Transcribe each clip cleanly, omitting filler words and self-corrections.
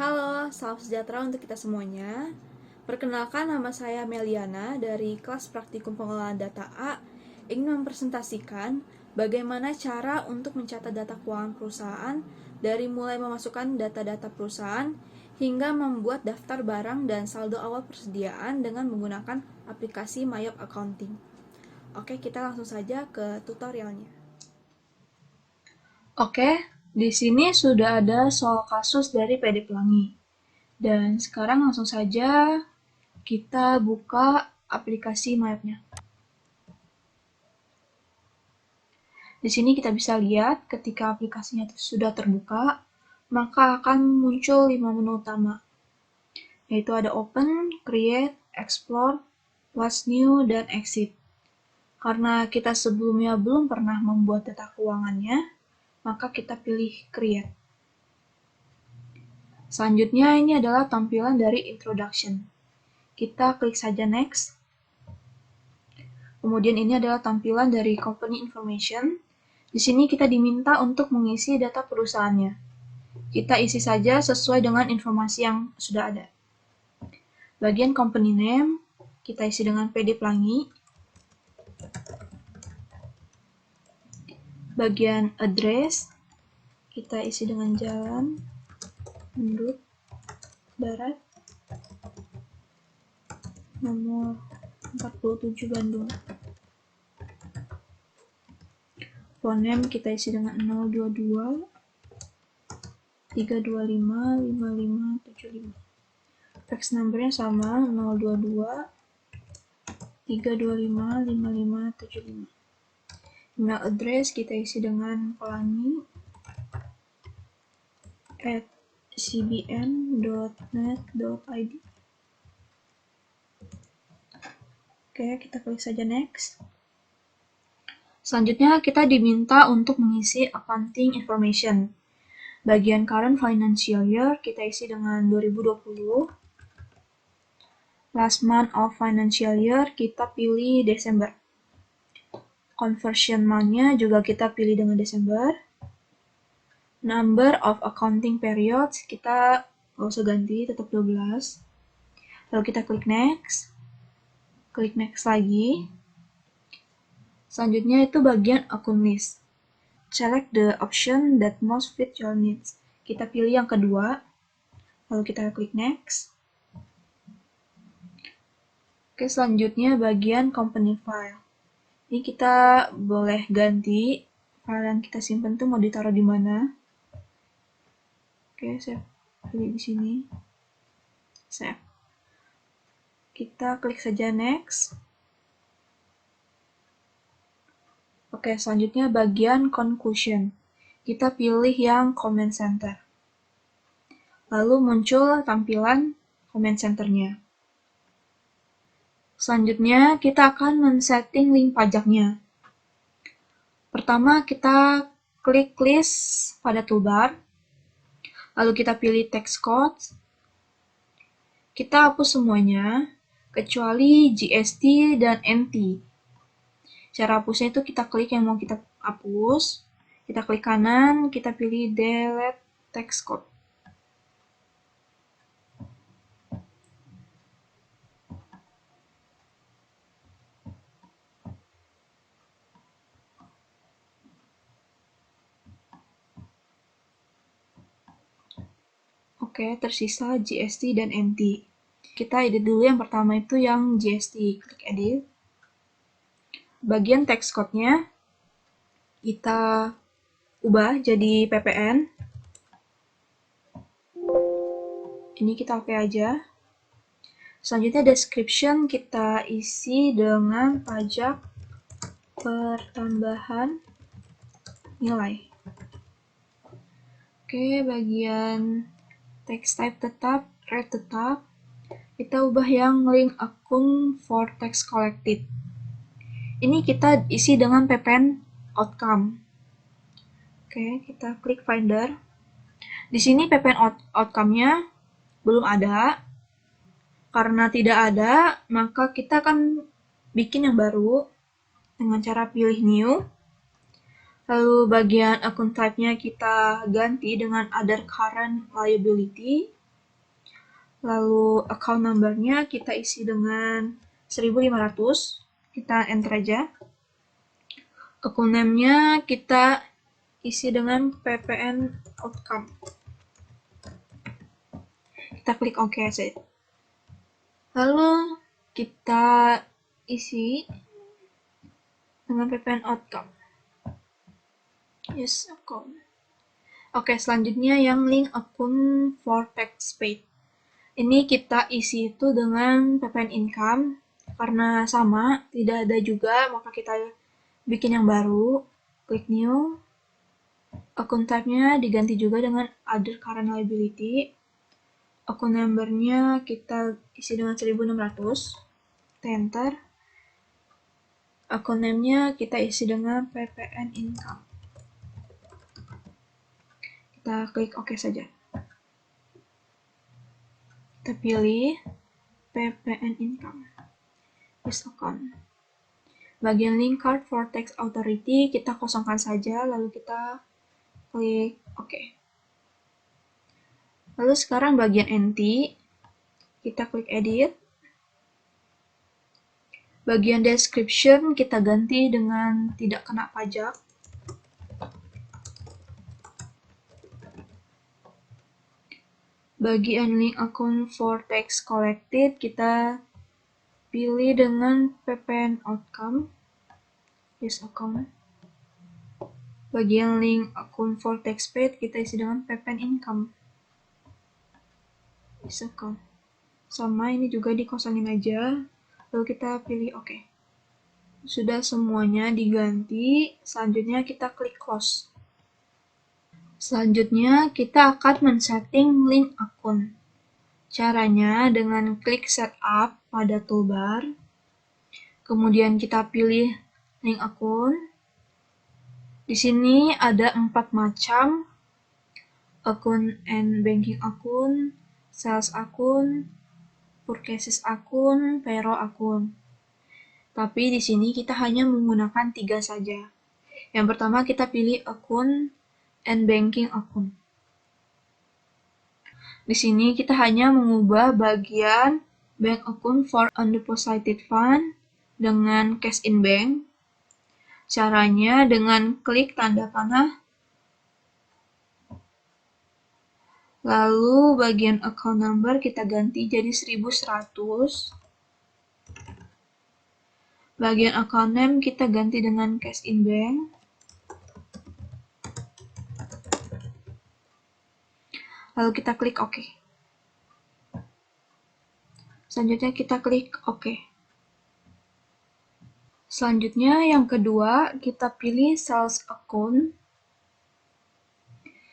Halo, salam sejahtera untuk kita semuanya. Perkenalkan, nama saya Meliana dari kelas Praktikum Pengelolaan Data A. Ingin mempresentasikan bagaimana cara untuk mencatat data keuangan perusahaan dari mulai memasukkan data-data perusahaan hingga membuat daftar barang dan saldo awal persediaan dengan menggunakan aplikasi Mayop Accounting. Oke, kita langsung saja ke tutorialnya. Oke, di sini sudah ada soal kasus dari PD Pelangi. Dan sekarang langsung saja kita buka aplikasi Mapnya. Di sini kita bisa lihat ketika aplikasinya sudah terbuka, maka akan muncul 5 menu utama, yaitu ada Open, Create, Explore, What's New, dan Exit. Karena kita sebelumnya belum pernah membuat data keuangannya, maka kita pilih Create. Selanjutnya ini adalah tampilan dari Introduction. Kita klik saja Next. Kemudian ini adalah tampilan dari Company Information. Di sini kita diminta untuk mengisi data perusahaannya. Kita isi saja sesuai dengan informasi yang sudah ada. Bagian Company Name, kita isi dengan PD Pelangi. Bagian Address, kita isi dengan Jalan Mendut Barat, nomor 47 Bandung. Phone name kita isi dengan 022 325 5575. Fax numbernya sama 022 325 5575. Email address kita isi dengan pelangi@cbn.net.id. Oke, kita klik saja next. Selanjutnya kita diminta untuk mengisi accounting information. Bagian current financial year kita isi dengan 2020. Last month of financial year kita pilih Desember. Conversion month-nya juga kita pilih dengan Desember. Number of accounting periods kita nggak usah ganti, tetap 12. Lalu kita klik next. Klik next lagi. Selanjutnya itu bagian account list. Select the option that most fit your needs. Kita pilih yang kedua. Lalu kita klik next. Oke, selanjutnya bagian company file. Ini kita boleh ganti file yang kita simpan tuh mau ditaruh di mana. Oke, saya pilih di sini. Save. Kita klik saja next. Oke, selanjutnya bagian conclusion. Kita pilih yang comment center. Lalu muncul tampilan comment centernya. Selanjutnya kita akan men-setting link pajaknya. Pertama kita klik list pada toolbar. Lalu kita pilih text code. Kita hapus semuanya kecuali GST dan NT. Cara hapusnya itu kita klik yang mau kita hapus. Kita klik kanan, kita pilih delete text code. Oke, tersisa GST dan NT. Kita edit dulu yang pertama itu yang GST. Klik edit. Bagian text code-nya kita ubah jadi PPN. Ini kita oke aja. Selanjutnya description kita isi dengan pajak pertambahan nilai. Oke, bagian text type tetap, rate tetap. Kita ubah yang link akun for text collected. Ini kita isi dengan PPN outcome. Oke, kita klik Finder. Di sini PPN outcome-nya belum ada. Karena tidak ada, maka kita akan bikin yang baru dengan cara pilih New. Lalu bagian akun type-nya kita ganti dengan Other Current Liability. Lalu account number-nya kita isi dengan 1500. Kita enter aja. Account name-nya kita isi dengan ppn outcome. Kita klik OK saja. Lalu kita isi dengan ppn outcome. Yes, account. Oke, selanjutnya yang link akun for tax paid. Ini kita isi itu dengan ppn income. Karena sama, tidak ada juga, maka kita bikin yang baru. Klik new. Akun type-nya diganti juga dengan other current liability. Akun number-nya kita isi dengan 1600. Kita enter. Akun name-nya kita isi dengan ppn income. Kita klik OK saja. Kita pilih ppn income. Use account. Bagian link card for tax authority kita kosongkan saja, lalu kita klik OK. Lalu sekarang bagian entity, kita klik edit. Bagian description kita ganti dengan tidak kena pajak. Bagian link akun for tax collected kita pilih dengan ppn outcome. Use account. Bagian link akun for tax paid kita isi dengan ppn income. Use account. Sama, ini juga dikosongin aja. Lalu kita pilih OK. Sudah semuanya diganti. Selanjutnya kita klik close. Selanjutnya kita akan men-setting link akun. Caranya dengan klik setup pada toolbar. Kemudian kita pilih link akun. Di sini ada 4 macam. Akun and banking akun, sales akun, purchases akun, payroll akun. Tapi di sini kita hanya menggunakan 3 saja. Yang pertama kita pilih akun and banking akun. Di sini kita hanya mengubah bagian bank akun for undeposited fund dengan cash in bank. Caranya dengan klik tanda panah. Lalu bagian account number kita ganti jadi 1100. Bagian account name kita ganti dengan cash in bank. Lalu kita klik OK. Selanjutnya kita klik OK. Selanjutnya yang kedua, kita pilih sales account.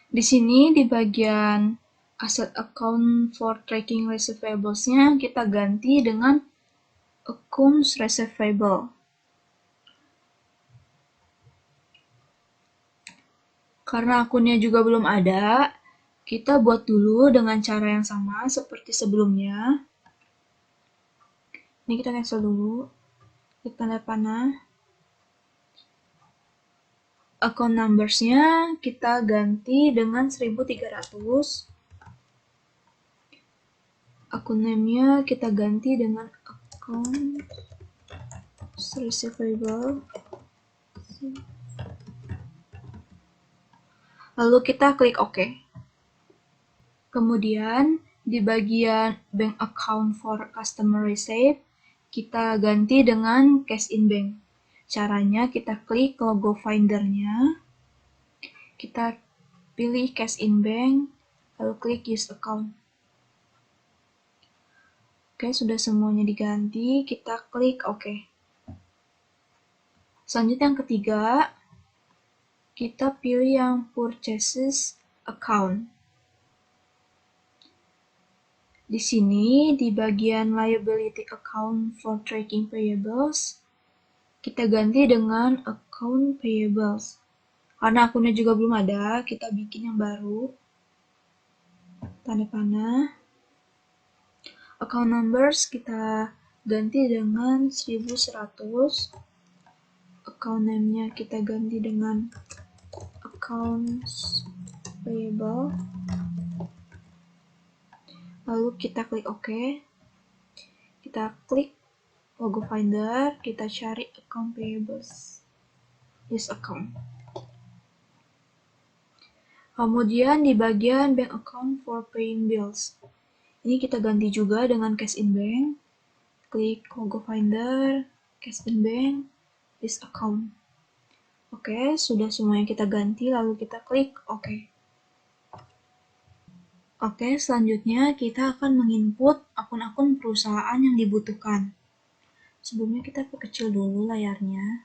Di sini di bagian asset account for tracking receivables-nya kita ganti dengan accounts receivable. Karena akunnya juga belum ada, kita buat dulu dengan cara yang sama seperti sebelumnya. Ini kita cancel dulu. Klik tanda panah. Account numbers-nya kita ganti dengan 1300. Akun name-nya kita ganti dengan account receivable. Lalu kita klik OK. Kemudian di bagian bank account for customer receipt kita ganti dengan cash in bank. Caranya kita klik logo Finder-nya, kita pilih cash in bank, lalu klik use account. Oke, sudah semuanya diganti, kita klik OK. Selanjutnya yang ketiga, kita pilih yang purchases account. Di sini di bagian liability account for tracking payables, kita ganti dengan account payables. Karena akunnya juga belum ada, kita bikin yang baru. Tanda panah. Account numbers kita ganti dengan 1100. Account name-nya kita ganti dengan accounts payable. Lalu lalu kita klik OK. Kita klik logo Finder, kita cari account payables. Use account. Kemudian di bagian bank account for paying bills. Ini kita ganti juga dengan cash in bank. Klik logo Finder, cash in bank, use account. Oke, sudah semuanya kita ganti, lalu kita klik OK. Oke, selanjutnya kita akan menginput akun-akun perusahaan yang dibutuhkan. Sebelumnya kita perkecil dulu layarnya.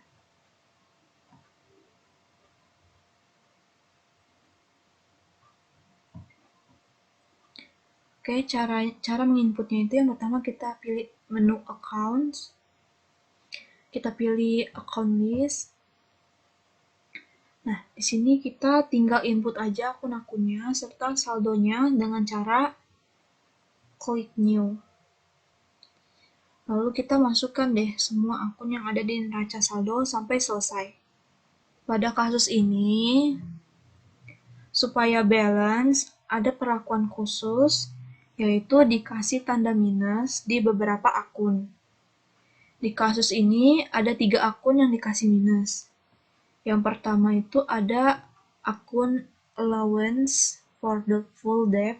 Oke, cara menginputnya itu yang pertama kita pilih menu accounts. Kita pilih account list. Nah, di sini kita tinggal input aja akun-akunnya serta saldonya dengan cara klik new. Lalu kita masukkan deh semua akun yang ada di neraca saldo sampai selesai. Pada kasus ini, supaya balance, ada perlakuan khusus, yaitu dikasih tanda minus di beberapa akun. Di kasus ini, ada 3 akun yang dikasih minus. Yang pertama itu ada akun allowance for the full debt.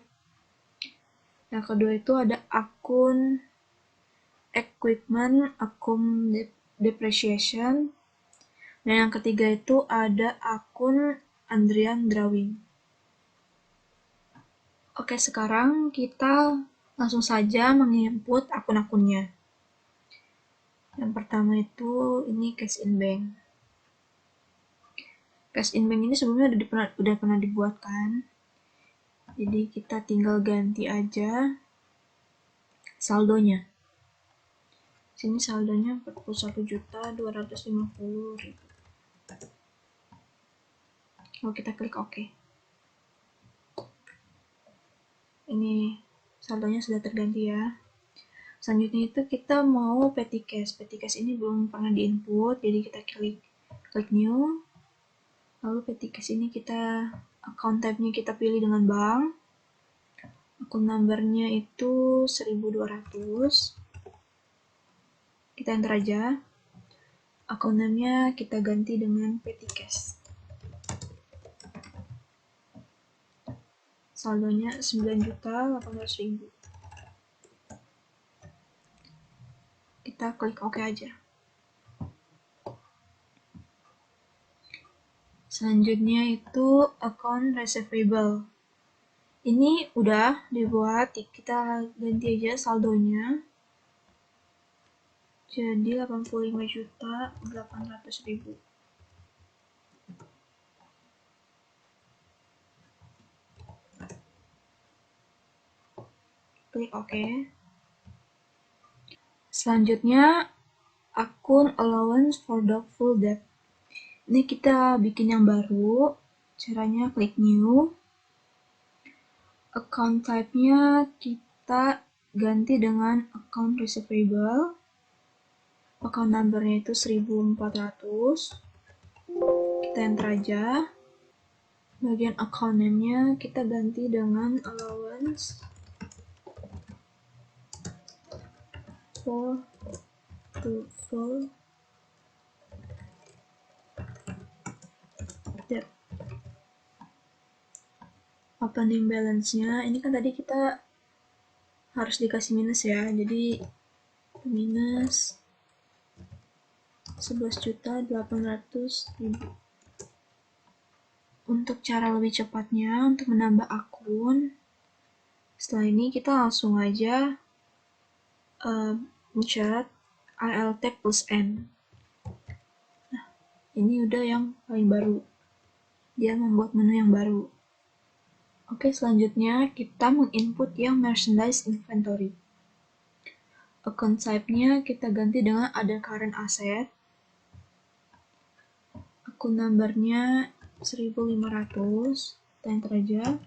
Yang kedua itu ada akun equipment, akun depreciation. Dan yang ketiga itu ada akun Andrian Drawing. Oke, sekarang kita langsung saja menginput akun-akunnya. Yang pertama itu ini cash in bank. Cash in bank ini sebelumnya udah pernah dibuatkan. Jadi kita tinggal ganti aja saldonya. Sini saldonya 41.250.000. Lalu kita klik OK. Ini saldonya sudah terganti ya. Selanjutnya itu kita mau petty cash. Petty cash ini belum pernah diinput, jadi kita klik new. Lalu petty cash ini kita account type-nya kita pilih dengan bank. Akun number-nya itu 1200. Kita enter aja. Akun name-nya kita ganti dengan petty cash. Saldonya 9.800.000. Kita klik OK aja. Selanjutnya itu account receivable. Ini udah dibuat, kita ganti aja saldonya. Jadi 85.800.000. Klik OK. Selanjutnya akun allowance for doubtful debt. Ini kita bikin yang baru. Caranya klik new. Account type-nya kita ganti dengan account receivable. Account number-nya itu 1400. Kita enter aja. Bagian account name-nya kita ganti dengan allowance for full debt. Opening balance-nya, ini kan tadi kita harus dikasih minus ya, jadi minus 11.800.000. Untuk cara lebih cepatnya, untuk menambah akun, setelah ini kita langsung aja mencet ALT plus N. Nah, ini udah yang paling baru. Dia membuat menu yang baru. Oke, selanjutnya kita menginput yang merchandise inventory. Account type-nya kita ganti dengan other current asset. Akun number-nya 1500. Kita enter aja.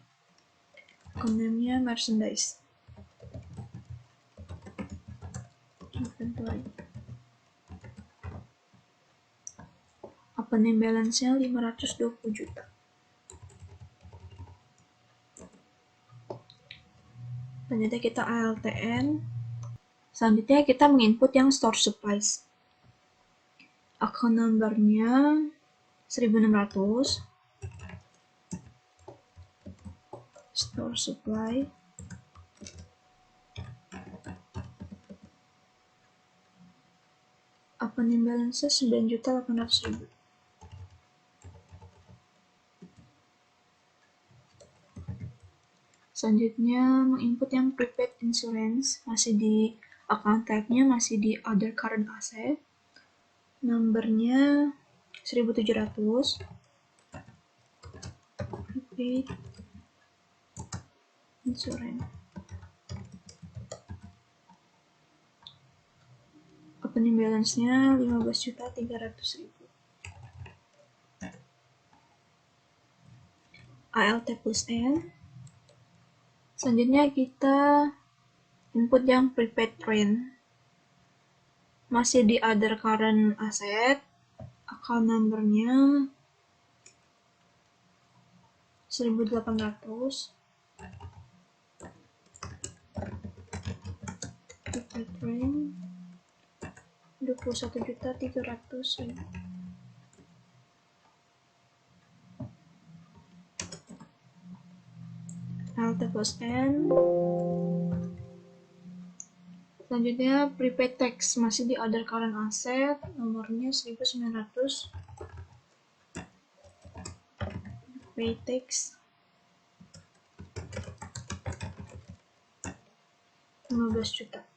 Akun name-nya merchandise inventory. Opening balance-nya 520 juta. Selanjutnya kita ALTN. Selanjutnya kita menginput yang store supplies. Account number-nya 1600. Store supply. Opening balance 9.800.000. Selanjutnya menginput yang prepaid insurance, masih di account type-nya masih di other current asset. Numbernya 1700. Prepaid insurance. Opening balance-nya 15.300.000. ALT plus N. Selanjutnya kita input yang prepaid rent. Masih di other current asset. Account number-nya 1.800. Prepaid rent 21.300.000. ALT plus N. Selanjutnya prepaid tax masih di other current asset, nomornya 1900. Prepaid tax 15 juta.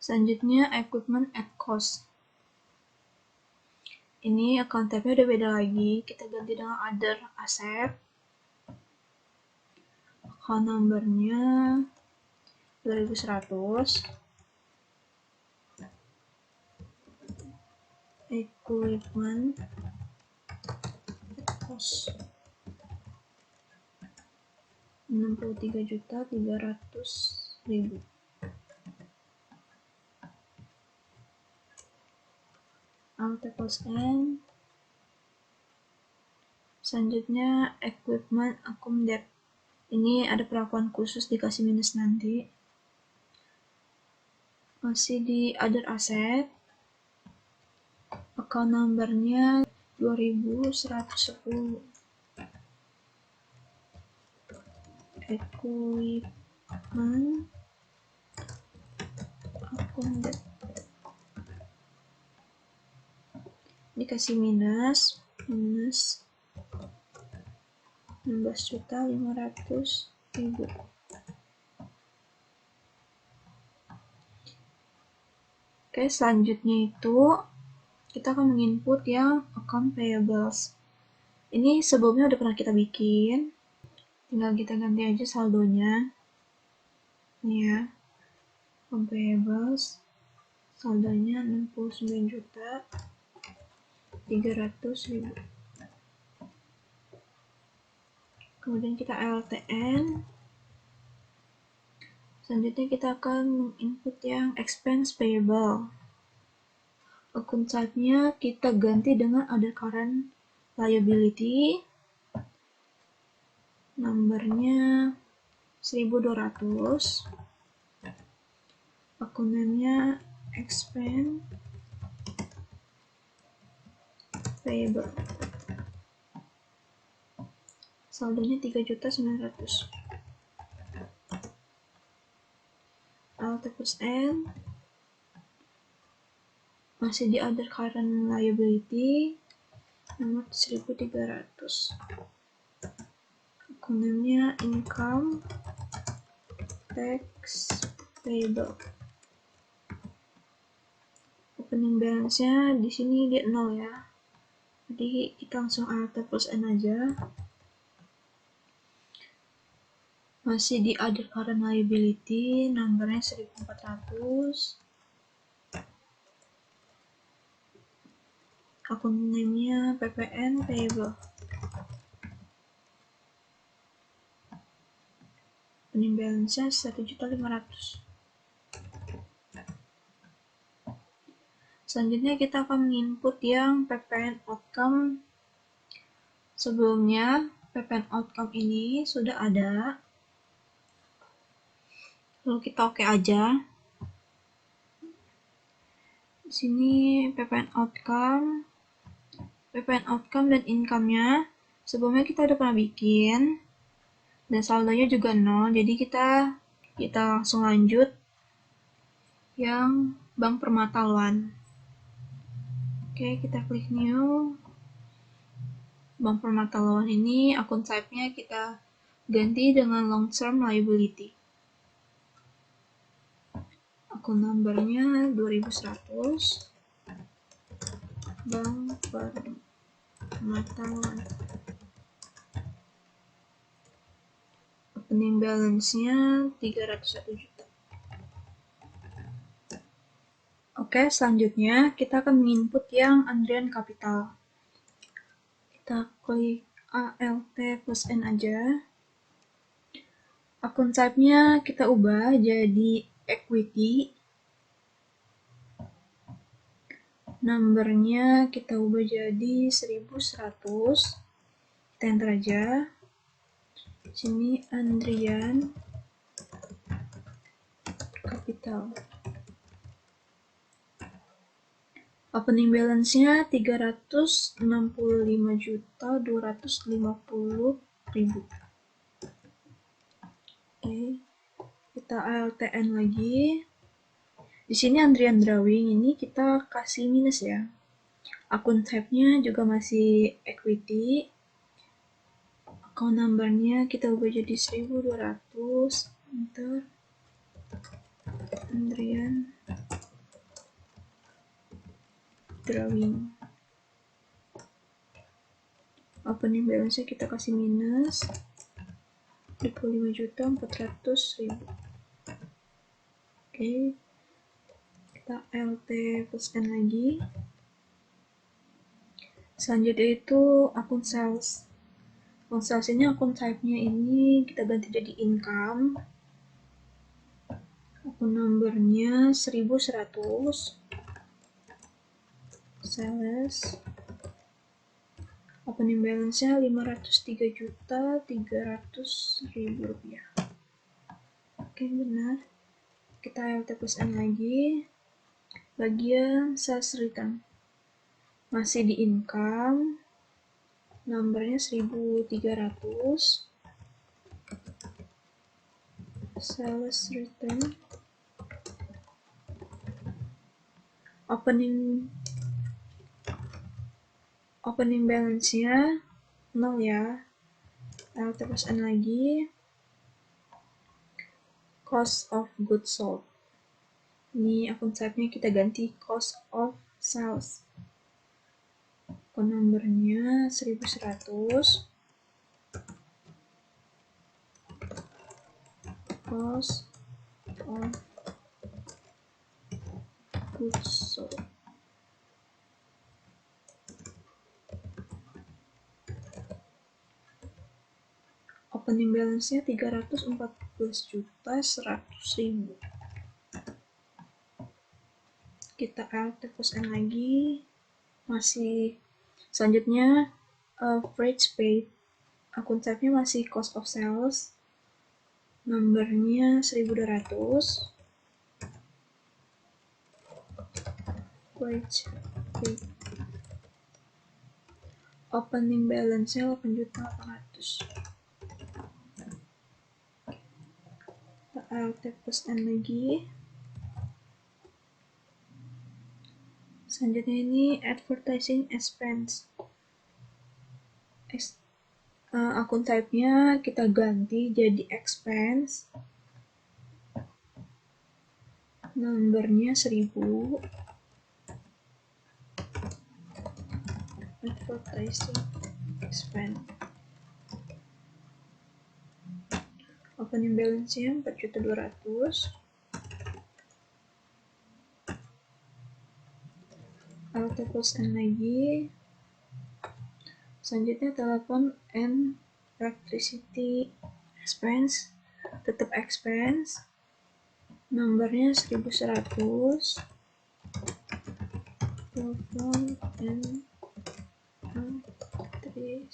Selanjutnya equipment at cost. Ini account type-nya udah beda lagi, kita ganti dengan other asset. Account number-nya 2100. Equipment at cost 63.300.000. Alt plus N. Selanjutnya equipment account debt. Ini ada perlakuan khusus dikasih minus nanti. Masih di other asset. Account number-nya 2110. Equipment account debt. Dikasih minus 16.500.000. Oke, selanjutnya itu kita akan menginput yang account payables. Ini sebelumnya udah pernah kita bikin, tinggal kita ganti aja saldonya. Ini ya, account payables saldonya 69.300.000. Kemudian kita LTN. Selanjutnya kita akan menginput yang expense payable. Account type-nya kita ganti dengan other current liability. Numbernya 1200. Account name-nya expense payable. Saldonya 3.900.000. Alt plus N. Masih di other current liability, nomor 1300. Account-nya income tax payable. Opening balance-nya di sini dia 0 ya. Jadi kita langsung Alt plus N aja. Masih di other current liability, nomornya 1400. Akun name-nya PPN payable. Opening balance-nya 1.500.000. Selanjutnya kita akan menginput yang PPN outcome Sebelumnya, PPN outcome ini sudah ada. Lalu kita oke aja. Di sini PPN outcome dan income-nya sebelumnya kita udah pernah bikin dan saldonya juga 0, jadi kita langsung lanjut yang Bank Permata Loan. Oke, kita klik new. Bank Permata Loan ini akun type-nya kita ganti dengan long term liability. Akun numbernya 2100. Bank Permata Loan. Opening balance-nya 301 juta. Oke, selanjutnya kita akan menginput yang Andrian Capital. Kita klik ALT plus N aja. Akun type-nya kita ubah jadi equity. Numbernya kita ubah jadi 1100. Kita enter aja. Sini Andrian Capital. Opening balance-nya 365.250.000. Oke, kita ALTN lagi. Di sini Andrian Drawing ini kita kasih minus ya. Akun type-nya juga masih equity. Account number-nya kita ubah jadi 1200. Enter. Andrian Drawing. Opening balance-nya kita kasih minus 25.400.000. Oke, kita LT plus N lagi. Selanjutnya itu akun sales. Akun sales ini akun type-nya ini kita ganti jadi income. Akun numbernya 1100. Sales. Opening balance-nya 503.300.000 rupiah. Oke, benar. Kita LT plus N lagi. Bagian sales return. Masih di income. Numbernya 1300. Sales return. Opening balance-nya 0 ya. LT plus N lagi. Cost of goods sold. Ini akun type-nya kita ganti cost of sales. Akun numbernya 1100. Cost of goods sold. Opening balance-nya 314.100.000. Kita LT plus N lagi. Masih selanjutnya average paid. Akun type-nya masih cost of sales. Numbernya 1200. Average paid. Opening balance-nya 8.800. LT plus N lagi. Selanjutnya ini advertising expense. Akun type-nya kita ganti jadi expense. Numbernya 1000. Advertising expense. Opening balance-nya 4.200. LT plus N lagi. Selanjutnya telepon and electricity expense. Tetap expense. Nomornya 1100. Telepon and electricity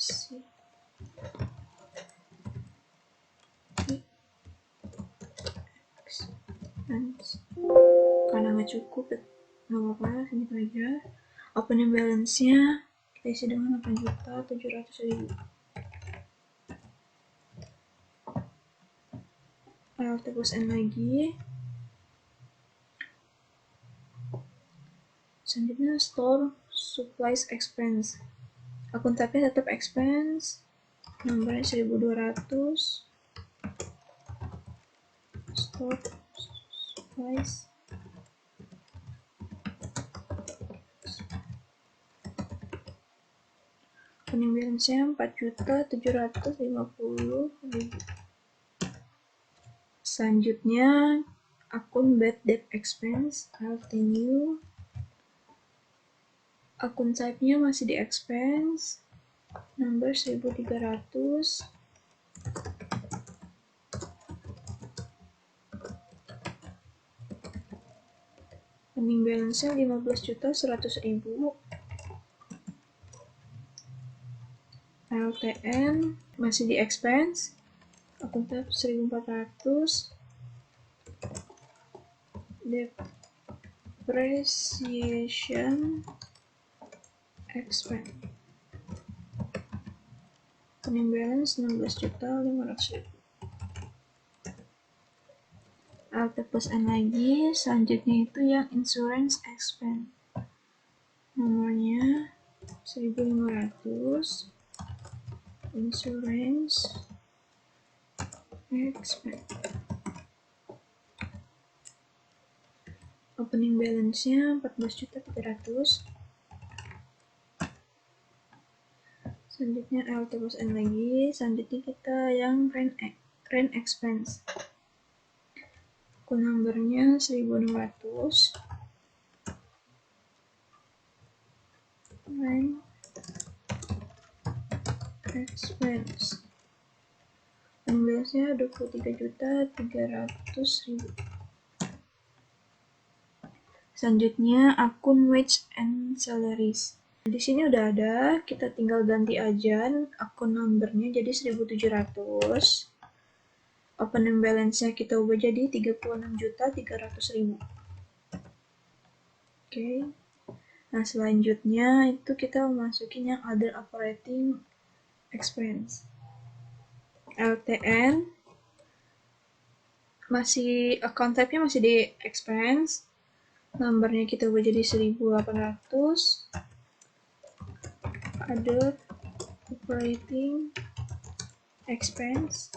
cukup, nggak apa-apa, segitu aja. Opening balance-nya kita isi dengan 8.700.000. ALT plus N lagi. Selanjutnya store supplies expense. Akun tabnya tetap expense, nomornya 1200. Store supplies. Opening balance-nya 4.750.000. Selanjutnya akun bad debt expense, ALT new. Akun type-nya masih di expense, number 1300. Opening balance-nya 15.100.000. LTN masih di expense, akun type 1400. Depreciation expense. Opening balance 16.500.000. ALT plus N lagi. Selanjutnya itu yang insurance expense, nomornya 1500. Insurance expense. Opening balance-nya 14.300. Selanjutnya ALT plus N lagi. Selanjutnya kita yang rent expense. Akun numbernya 1600. Rent expense. Opening balance-nya 23.300.000. Selanjutnya akun wage and salaries. Di sini udah ada, kita tinggal ganti aja akun numbernya jadi 1700. Opening balance-nya kita ubah jadi 36.300.000. Oke. Nah, selanjutnya itu kita masukin yang other operating expense. LTN masih account type-nya masih di expense. Nomornya kita ubah jadi 1800. Other operating expense.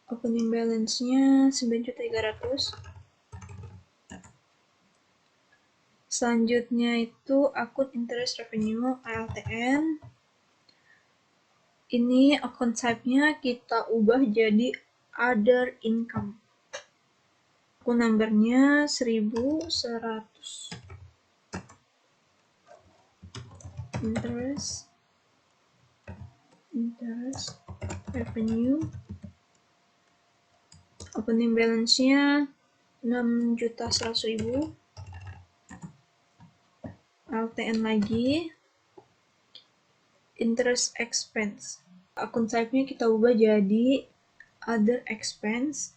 Opening balance-nya 9.300. Selanjutnya itu akun interest revenue ALTN. Ini akun type-nya kita ubah jadi other income. Akun numbernya 1100. Interest revenue. Opening balance-nya 6.100.000. LTN lagi. Interest expense. Akun type-nya kita ubah jadi other expense.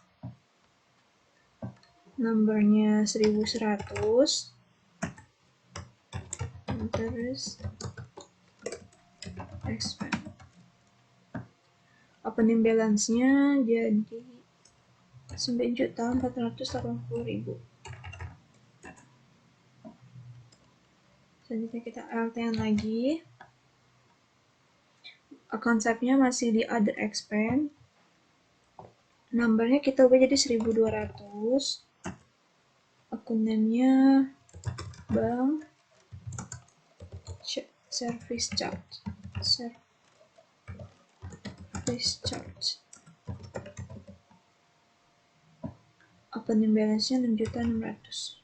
Nomornya 1100. Interest expense. Opening balance-nya jadi 9.480.000. Selanjutnya kita LTN lagi. Konsepnya masih di other expense. Numbernya kita ubah jadi 1200. Akun name-nya bank service charge. Opening balance-nya 6.600.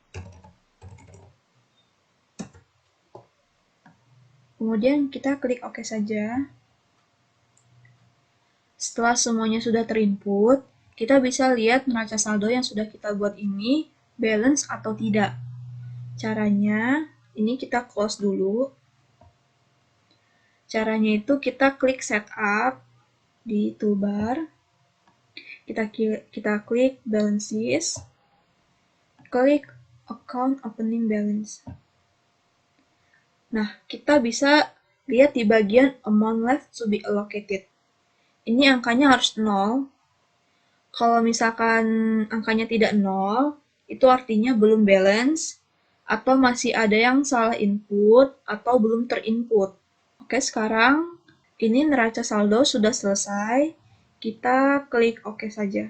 Kemudian kita klik OK saja. Setelah semuanya sudah terinput, kita bisa lihat neraca saldo yang sudah kita buat ini balance atau tidak. Caranya, ini kita close dulu. Caranya itu kita klik setup. di toolbar, kita klik balances, klik account opening balance. Nah, kita bisa lihat di bagian amount left to be allocated. Ini angkanya harus 0. Kalau misalkan angkanya tidak 0, itu artinya belum balance, atau masih ada yang salah input, atau belum terinput. Oke, sekarang ini neraca saldo sudah selesai. Kita klik OK saja.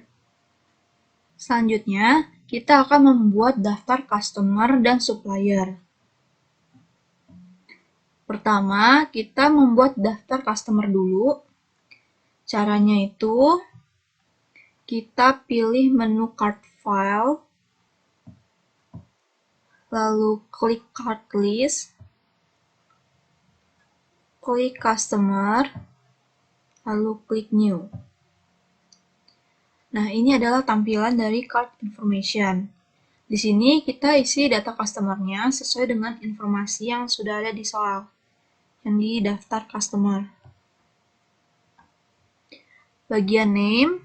Selanjutnya, kita akan membuat daftar customer dan supplier. Pertama, kita membuat daftar customer dulu. Caranya itu, kita pilih menu card file, lalu klik card list, klik customer, lalu klik new. Nah, ini adalah tampilan dari card information. Di sini kita isi data customer-nya sesuai dengan informasi yang sudah ada di soal, yang di daftar customer. Bagian name,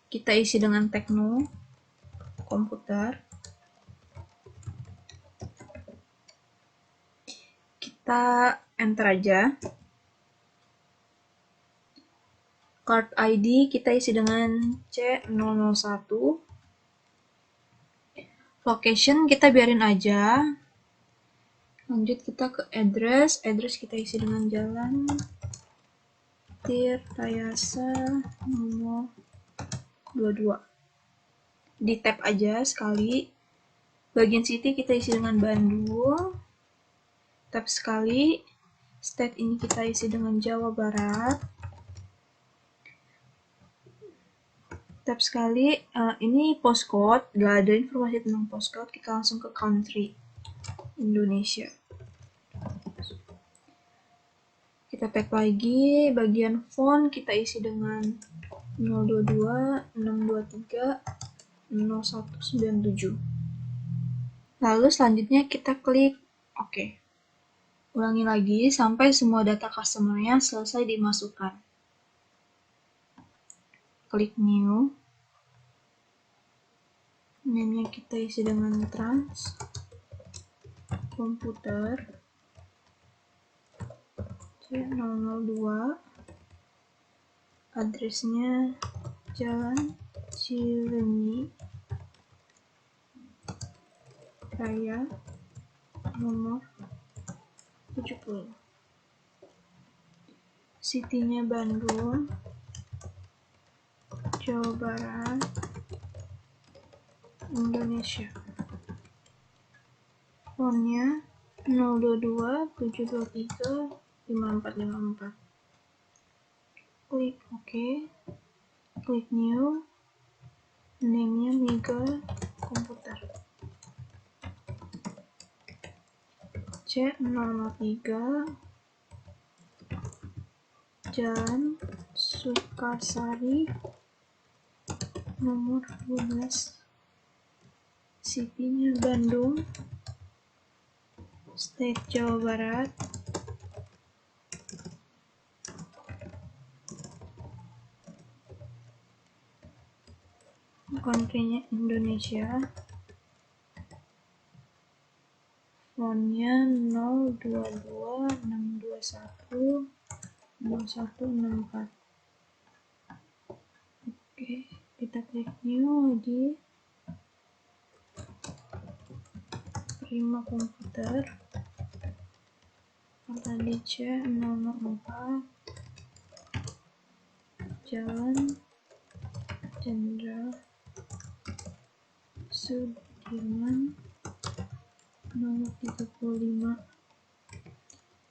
kita isi dengan tekno, komputer. Kita enter aja. Card ID kita isi dengan C001. Location kita biarin aja. Lanjut kita ke address. Address kita isi dengan Jalan Tirtayasa nomor 22. Di tab aja sekali. Bagian city kita isi dengan Bandung. Tab sekali. State ini kita isi dengan Jawa Barat. Tab sekali, ini postcode, gak ada informasi tentang postcode, kita langsung ke country, Indonesia. Kita tag lagi, bagian font kita isi dengan 022, 623, 0197. Lalu selanjutnya kita klik OK. Ulangi lagi sampai semua data customer-nya selesai dimasukkan. Klik new. Name-nya kita isi dengan trans, komputer, C002, address-nya Jalan Cileunyi Raya nomor 70. City-nya Bandung, Jawa Barat, Indonesia. Font-nya 022 723 5454. Klik OK. Klik new. Name-nya Miga Komputer. C003 Jalan Sukasari nomor 12. City-nya Bandung, State Jawa Barat, country-nya Indonesia, font-nya 022 621 0164. Oke, kita klik new lagi. Prima komputer, tadi C004, Jalan Jenderal Sudirman nomor 35.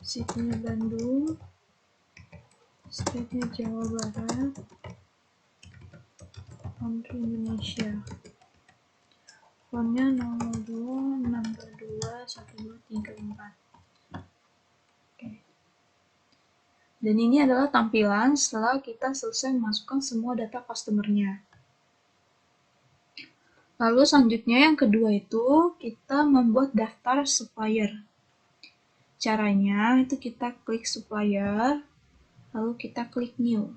City-nya Bandung, State-nya Jawa Barat, country Indonesia. Font-nya 02 622 1234. Oke. Dan ini adalah tampilan setelah kita selesai memasukkan semua data customer-nya. Lalu selanjutnya yang kedua itu kita membuat daftar supplier. Caranya itu kita klik supplier, lalu kita klik new.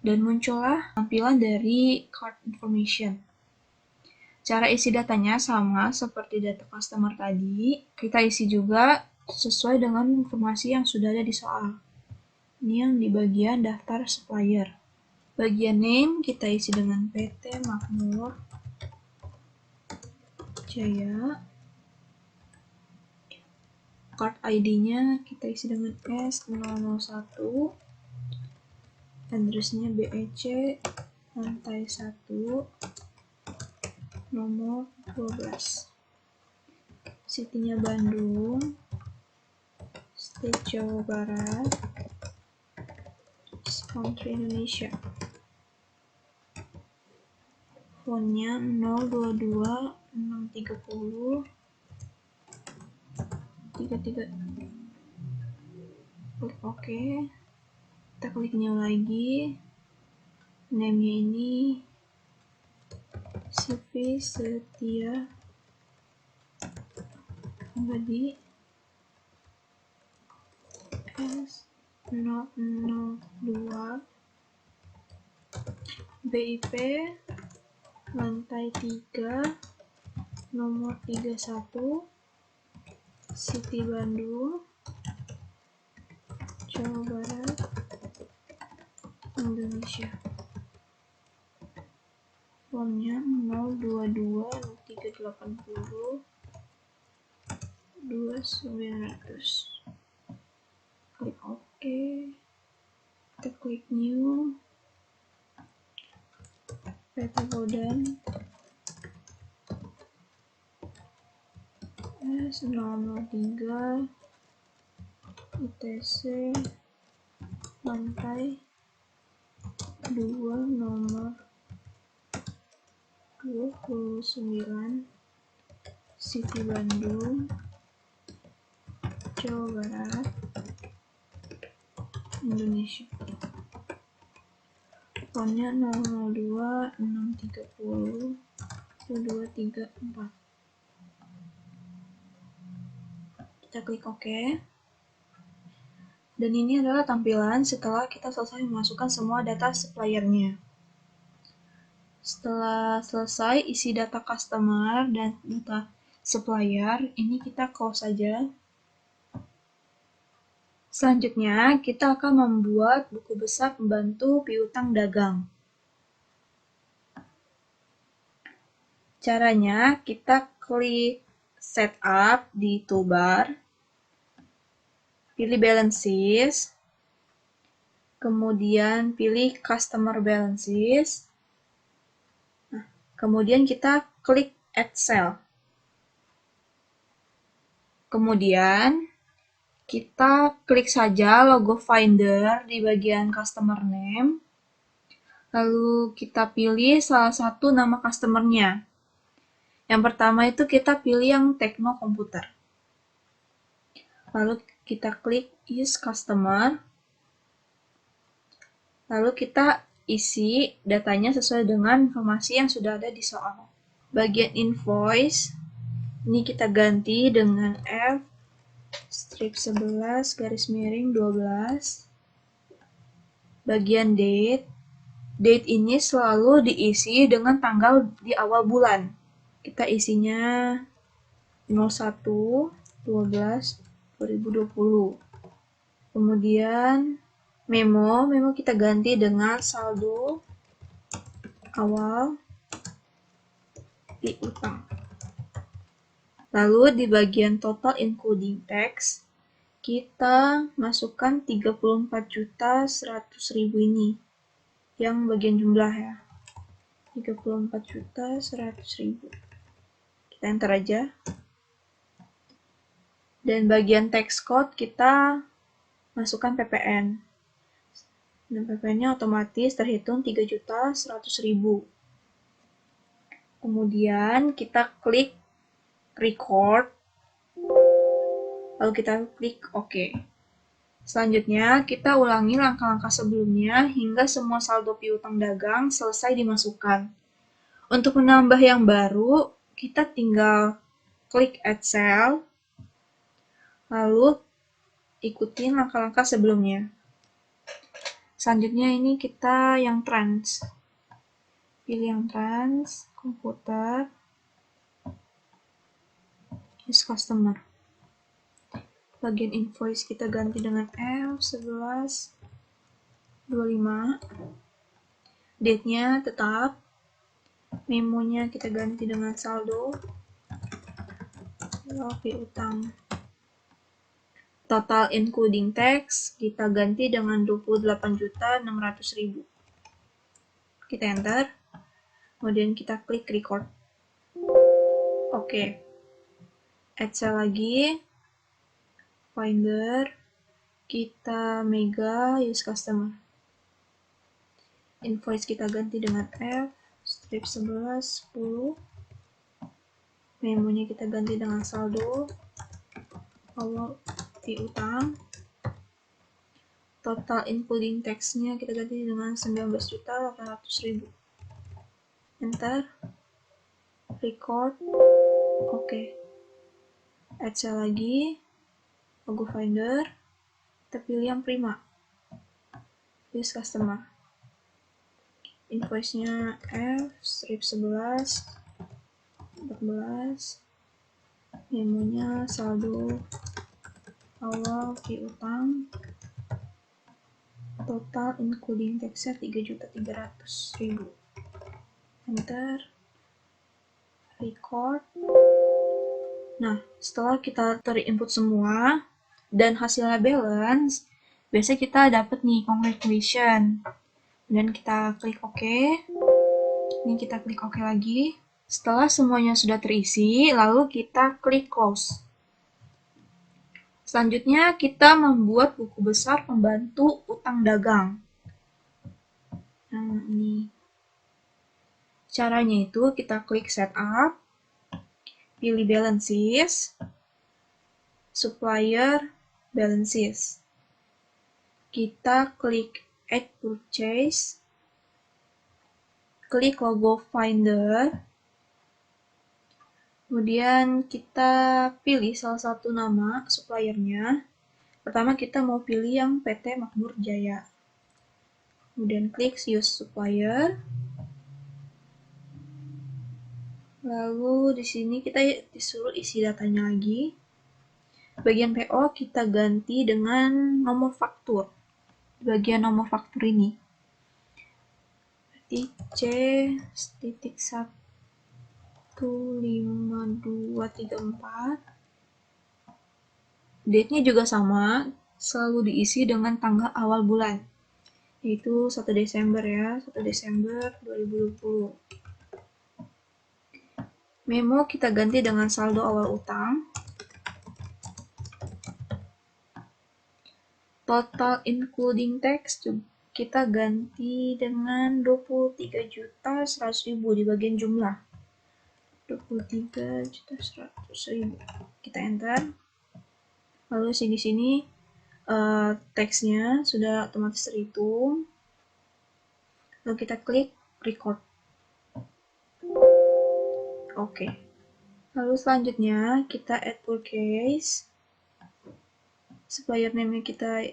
Dan muncullah tampilan dari card information. Cara isi datanya sama seperti data customer tadi. Kita isi juga sesuai dengan informasi yang sudah ada di soal. Ini yang di bagian daftar supplier. Bagian name kita isi dengan PT Makmur Jaya. Card ID-nya kita isi dengan S001. Address-nya BEC lantai 1 nomor 12. City-nya Bandung. State Jawa Barat. Country Indonesia. Phone-nya 022 630 33. Klik OK. Kita klik new lagi. Name-nya ini CV Setia Abadi S002 BIP lantai 3 nomor 31 City Bandung Jawa Barat Indonesia. Phone-nya 022 380 2900. Klik OK. Kita klik new. PT Godan S003 ITC lantai 2 nomor 29 City Bandung Jawa Barat Indonesia. Phone-nya 002 630 2234. Kita klik OK. Dan ini adalah tampilan setelah kita selesai memasukkan semua data suppliernya. Setelah selesai isi data customer dan data supplier, ini kita close saja. Selanjutnya, kita akan membuat buku besar pembantu piutang dagang. Caranya, kita klik Setup di toolbar, pilih Balances, kemudian pilih Customer Balances, kemudian kita klik Add Cell. Kemudian, kita klik saja logo Finder di bagian Customer Name. Lalu kita pilih salah satu nama customer-nya. Yang pertama itu kita pilih yang Tekno Komputer. Lalu kita klik Use Customer. Lalu kita isi datanya sesuai dengan informasi yang sudah ada di soal. Bagian invoice, ini kita ganti dengan F strip 11 garis miring 12. Bagian date ini selalu diisi dengan tanggal di awal bulan. Kita isinya 01/12/2020. Kemudian memo kita ganti dengan saldo awal piutang. Lalu di bagian total including tax, kita masukkan 34.100.000 ini. Yang bagian jumlah ya. 34.100.000. Kita enter aja. Dan bagian tax code kita masukkan PPN. Dan PPN-nya otomatis terhitung 3.100.000. Kemudian kita klik record. Lalu kita klik OK. Selanjutnya, kita ulangi langkah-langkah sebelumnya hingga semua saldo piutang dagang selesai dimasukkan. Untuk menambah yang baru, kita tinggal klik Add Cell, lalu ikutin langkah-langkah sebelumnya. Selanjutnya ini kita yang trans. Pilih yang trans, komputer, use customer. Bagian invoice kita ganti dengan F1125. Date-nya tetap. Memonya kita ganti dengan saldo. Oke, utang. Total including tax kita ganti dengan 28.600.000. Kita enter. Kemudian kita klik record. Oke. Add cell lagi. Finder. Kita mega use customer. Invoice kita ganti dengan F strip 11 10. Memonya kita ganti dengan saldo. Awal piutang. Total including tax-nya kita ganti dengan 19.800.000. Enter. Record. Oke. Add cell lagi. Logo finder. Kita pilih yang prima. Use customer. Invoice-nya F strip 11 14. Memonya saldo awal piutang. Total including tax-nya 3.300.000. Enter. Record. Nah, setelah kita terinput semua dan hasilnya balance, biasanya kita dapat nih congratulation. Dan kita klik OK. Ini kita klik OK lagi. Setelah semuanya sudah terisi, lalu kita klik close. Selanjutnya kita membuat buku besar pembantu utang dagang. Nah, ini. Caranya itu kita klik setup, pilih balances, supplier, balances. Kita klik add purchase, klik logo finder, kemudian kita pilih salah satu nama suppliernya. Pertama kita mau pilih yang PT Makmur Jaya. Kemudian klik use supplier. Lalu di sini kita disuruh isi datanya lagi. Bagian PO kita ganti dengan nomor faktur. Di bagian nomor faktur ini. Berarti C.15234. Date-nya juga sama, selalu diisi dengan tanggal awal bulan. Yaitu 1 Desember ya, 1 Desember 2020. Memo kita ganti dengan saldo awal utang. Total including tax kita ganti dengan 23.100.000 di bagian jumlah. 23.100.000. Kita enter. Lalu sini teksnya sudah otomatis terhitung. Lalu kita klik record. Oke. Lalu selanjutnya kita add purchase. Supplier name-nya kita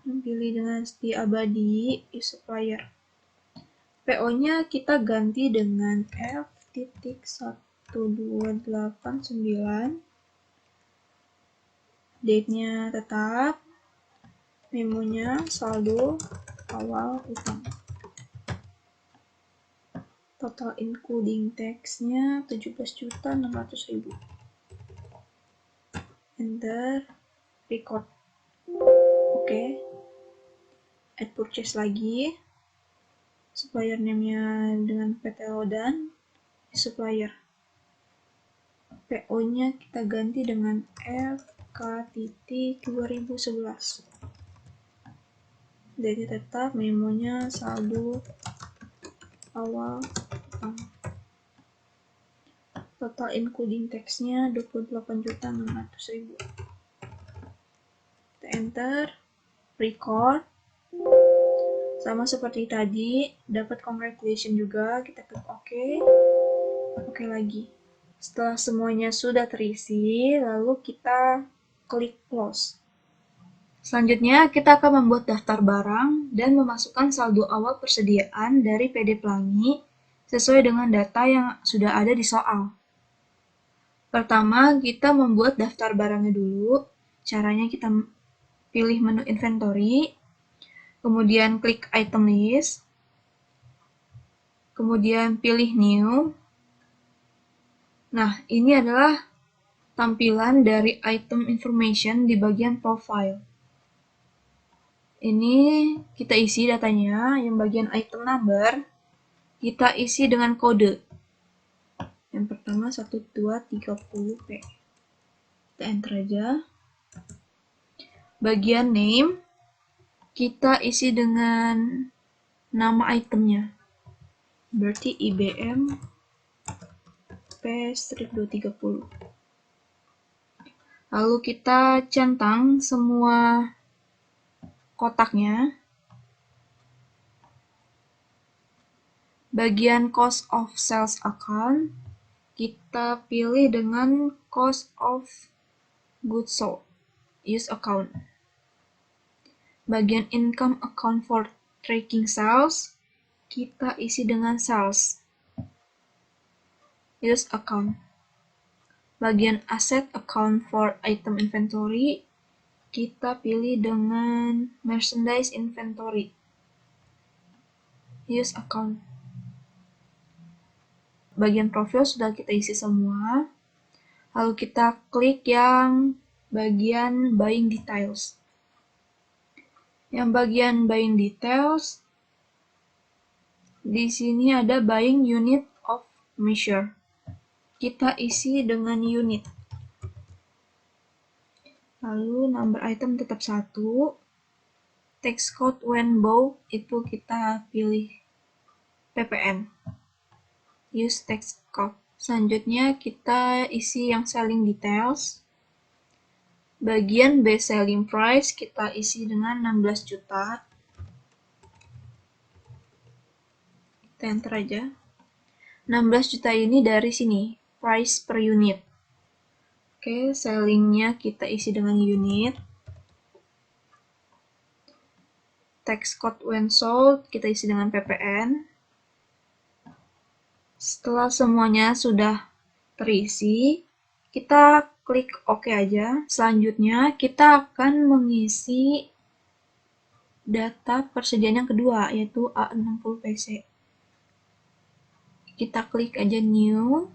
pilih dengan Setia Abadi, supplier. PO-nya kita ganti dengan F.1289. Date-nya tetap. Memonya saldo awal utang. Total including tax-nya 17.600.000. Enter. Record. Oke. Add purchase lagi. Supplier name-nya dengan PT Lodan. Supplier. PO-nya kita ganti dengan FK.2011. Date tetap, memonya saldo awal utang. Total including tax-nya 28.600.000. Kita enter, record. Sama seperti tadi, dapat congratulation juga, kita klik OK. OK lagi. Setelah semuanya sudah terisi, lalu kita klik close. Selanjutnya, kita akan membuat daftar barang dan memasukkan saldo awal persediaan dari PD Pelangi sesuai dengan data yang sudah ada di soal. Pertama, kita membuat daftar barangnya dulu. Caranya kita pilih menu inventory, kemudian klik item list, kemudian pilih new. Nah, ini adalah tampilan dari item information di bagian profile. Ini kita isi datanya, yang bagian item number, kita isi dengan kode. Yang pertama 1230P. Kita enter aja. Bagian name, kita isi dengan nama itemnya. Berarti IBM P-230. Lalu kita centang semua kotaknya. Bagian cost of sales account, kita pilih dengan cost of goods sold, use account. Bagian income account for tracking sales, kita isi dengan sales, use account. Bagian asset account for item inventory, kita pilih dengan merchandise inventory, use account. Bagian profil sudah kita isi semua. Lalu kita klik yang bagian buying details. Yang bagian buying details, di sini ada buying unit of measure. Kita isi dengan unit. Lalu number item tetap 1. Text code when bought itu kita pilih ppn. Use text code. Selanjutnya kita isi yang selling details. Bagian best selling price kita isi dengan 16 juta. Kita enter aja. 16 juta ini dari sini, price per unit. Oke, sellingnya kita isi dengan unit. Text code when sold kita isi dengan ppn. Setelah semuanya sudah terisi, kita klik OK aja. Selanjutnya, kita akan mengisi data persediaan yang kedua, yaitu A60PC. Kita klik aja New.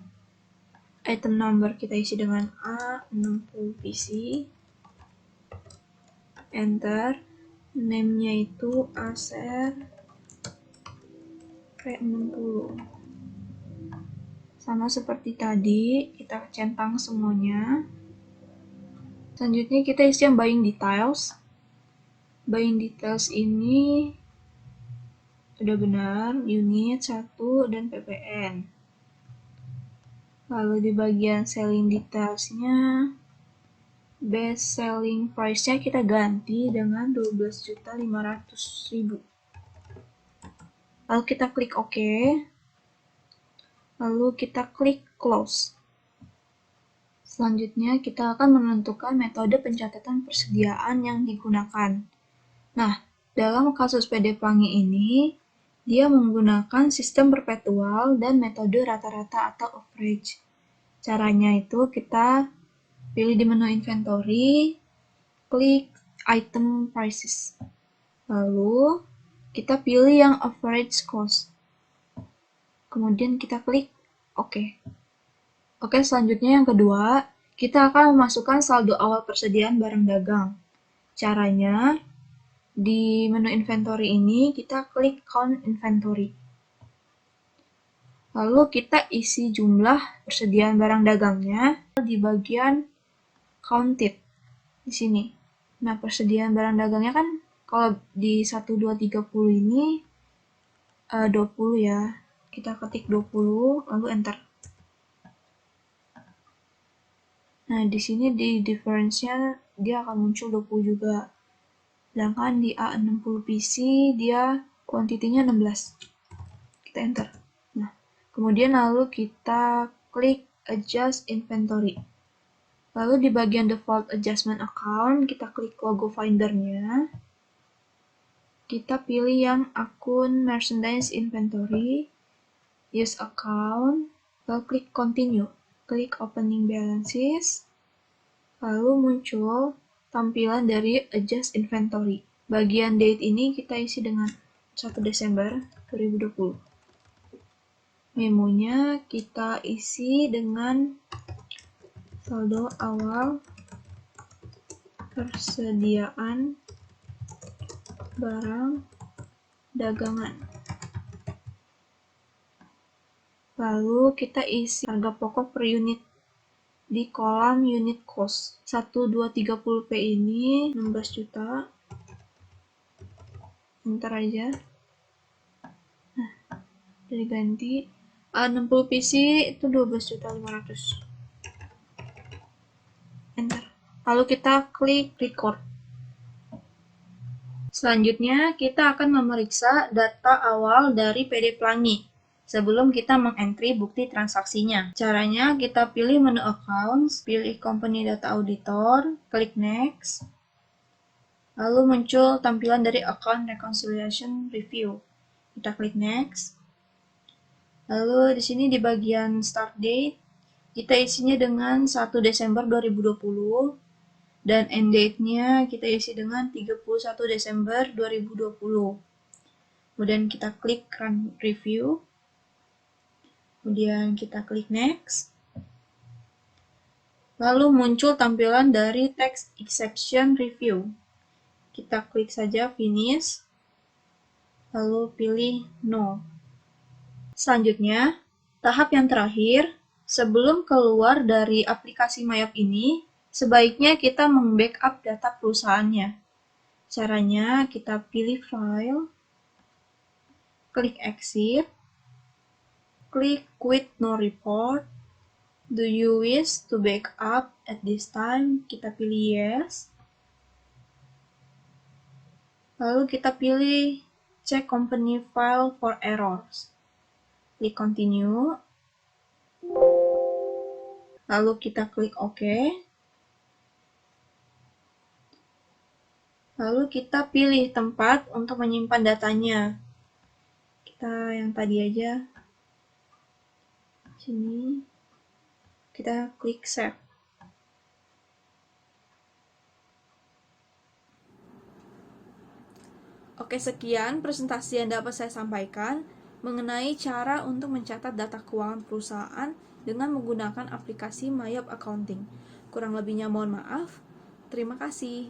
Item number kita isi dengan A60PC. Enter. Name-nya itu Acer P60. Sama seperti tadi, kita centang semuanya. Selanjutnya kita isi yang buying details. Buying details ini sudah benar, unit 1 dan ppn. Lalu di bagian selling details-nya, best selling price-nya kita ganti dengan 12.500.000. Lalu kita klik OK. Lalu kita klik close. Selanjutnya kita akan menentukan metode pencatatan persediaan yang digunakan. Nah, dalam kasus PD Pelangi ini, dia menggunakan sistem perpetual dan metode rata-rata atau average. Caranya itu kita pilih di menu inventory, klik item prices. Lalu kita pilih yang average cost. Kemudian kita klik OK. Oke, selanjutnya yang kedua, kita akan memasukkan saldo awal persediaan barang dagang. Caranya, di menu inventory ini kita klik count inventory. Lalu kita isi jumlah persediaan barang dagangnya di bagian counted di sini. Nah, persediaan barang dagangnya kan kalau di 1230 ini 20 ya. Kita ketik 20 lalu enter. Nah, di sini di difference-nya dia akan muncul 20 juga. Sedangkan di A60PC dia quantity-nya 16. Kita enter. Nah, kemudian lalu kita klik adjust inventory. Lalu di bagian default adjustment account, kita klik logo findernya. Kita pilih yang akun merchandise inventory, use account, lalu klik continue. Klik opening balances, lalu muncul tampilan dari adjust inventory. Bagian date ini kita isi dengan 1 Desember 2020. Memonya kita isi dengan saldo awal persediaan barang dagangan. Lalu kita isi harga pokok per unit di kolom unit cost. 1230P ini 16 juta. Enter aja. Nah, jadi ganti 60 PC itu 12.500.000. Enter. Lalu kita klik record. Selanjutnya, kita akan memeriksa data awal dari PD Pelangi sebelum kita mengentry bukti transaksinya. Caranya, kita pilih menu accounts, pilih company data auditor, klik next, lalu muncul tampilan dari account reconciliation review. Kita klik next. Lalu di sini di bagian start date, kita isinya dengan 1 Desember 2020. Dan end date-nya kita isi dengan 31 Desember 2020. Kemudian kita klik Run Review. Kemudian kita klik Next. Lalu muncul tampilan dari Tax Exception Review. Kita klik saja Finish. Lalu pilih No. Selanjutnya, tahap yang terakhir, sebelum keluar dari aplikasi Mayap ini, sebaiknya kita membackup data perusahaannya. Caranya kita pilih File, klik Exit, klik Quit No Report. Do you wish to backup at this time? Kita pilih Yes. Lalu kita pilih Check Company File for Errors. Klik Continue. Lalu kita klik OK. Lalu kita pilih tempat untuk menyimpan datanya. Kita yang tadi aja. Sini. Kita klik Save. Oke, sekian presentasi yang dapat saya sampaikan mengenai cara untuk mencatat data keuangan perusahaan dengan menggunakan aplikasi Mayap Accounting. Kurang lebihnya mohon maaf. Terima kasih.